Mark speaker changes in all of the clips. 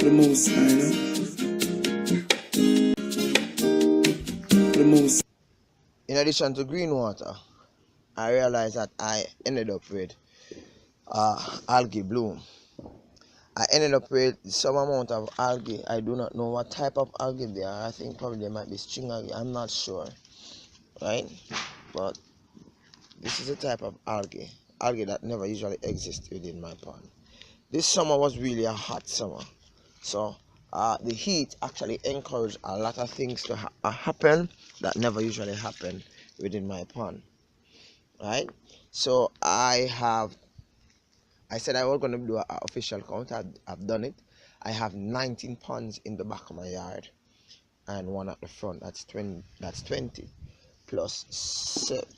Speaker 1: the most high, you know? The most.
Speaker 2: In addition to green water, I realized that I ended up with algae bloom. I ended up with some amount of algae. I do not know what type of algae they are. I think probably they might be string algae. I'm not sure, right? But this is a type of algae that never usually exists within my pond. This summer was really a hot summer, so the heat actually encouraged a lot of things to happen that never usually happen within my pond, right? So I said I was going to do an official count. I've done it. I have 19 ponds in the back of my yard and one at the front. That's 20 plus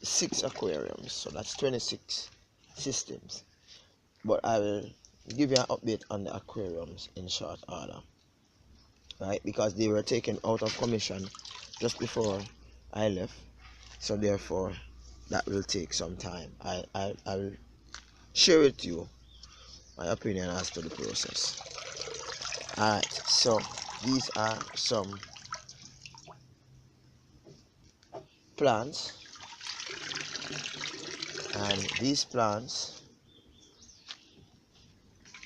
Speaker 2: 6 aquariums, so that's 26 systems. But I will give you an update on the aquariums in short order, right? Because they were taken out of commission just before I left, so therefore that will take some time. I will share with you my opinion as to the process. Alright, so these are some plants, and these plants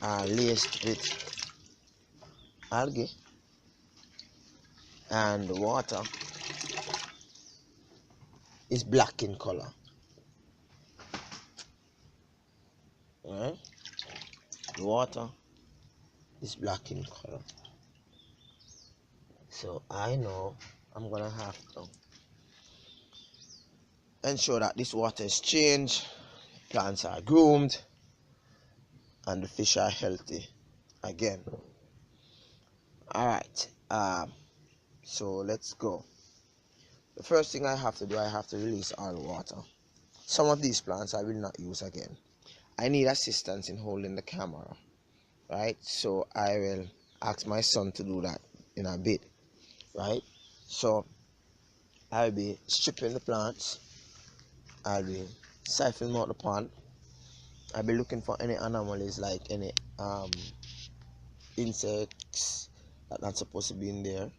Speaker 2: are laced with algae, and the water is black in color. Alright, the water is black in color, so I know I'm gonna have to ensure that this water is changed, plants are groomed, and the fish are healthy again. Alright, so let's go. The first thing I have to do, I have to release all the water. Some of these plants I will not use again. I need assistance in holding the camera, right? So I will ask my son to do that in a bit, right? So I'll be stripping the plants, I'll be siphoning out the pond, I'll be looking for any anomalies like any insects that not supposed to be in there,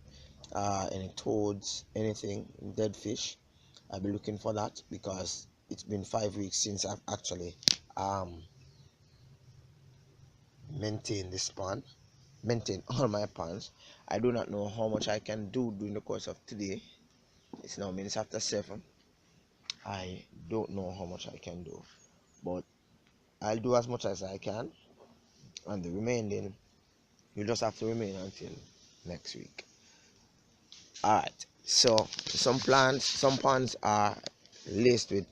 Speaker 2: any toads, anything, dead fish. I'll be looking for that because it's been 5 weeks since I've actually maintained this pond, maintain all my ponds. I do not know how much I can do during the course of today. It's now minutes after 7. I don't know how much I can do, but I'll do as much as I can, and the remaining you just have to remain until next week. Alright, so some ponds are laced with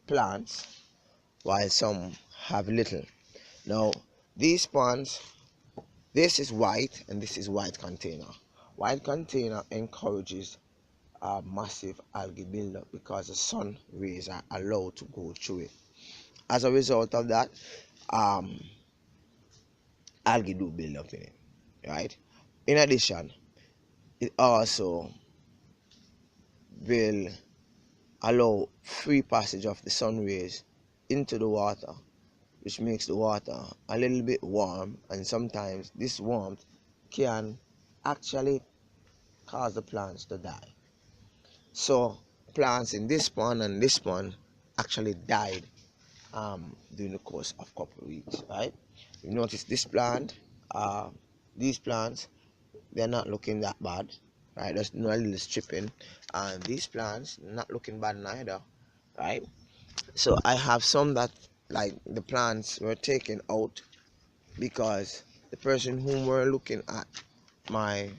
Speaker 2: plants while some have little. Now these ponds, this is white and this is white container. White container encourages a massive algae buildup because the sun rays are allowed to go through it. As a result of that, algae do build up in it, right? In addition, it also will allow free passage of the sun rays into the water, which makes the water a little bit warm, and sometimes this warmth can actually cause the plants to die. So plants in this pond and this pond actually died during the course of a couple of weeks, right? You notice this plant, these plants, they're not looking that bad, right? There's no little stripping, and these plants not looking bad neither, right? So I have some that, like, the plants were taken out because the person whom were looking at my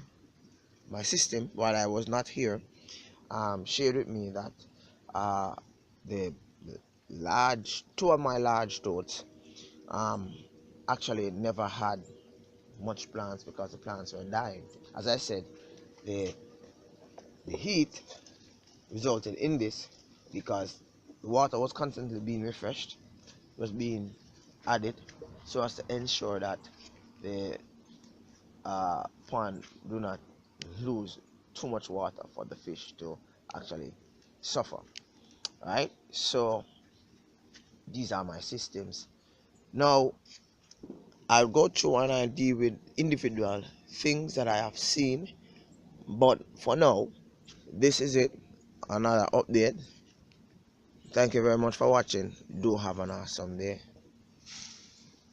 Speaker 2: system while I was not here shared with me that the two of my large toads actually never had much plants because the plants were dying. As I said, the heat resulted in this because the water was constantly being refreshed, was being added, so as to ensure that the pond do not lose too much water for the fish to actually suffer, right? So these are my systems. Now I'll go through and I'll deal with individual things that I have seen. But for now, this is it. Another update. Thank you very much for watching. Do have an awesome day.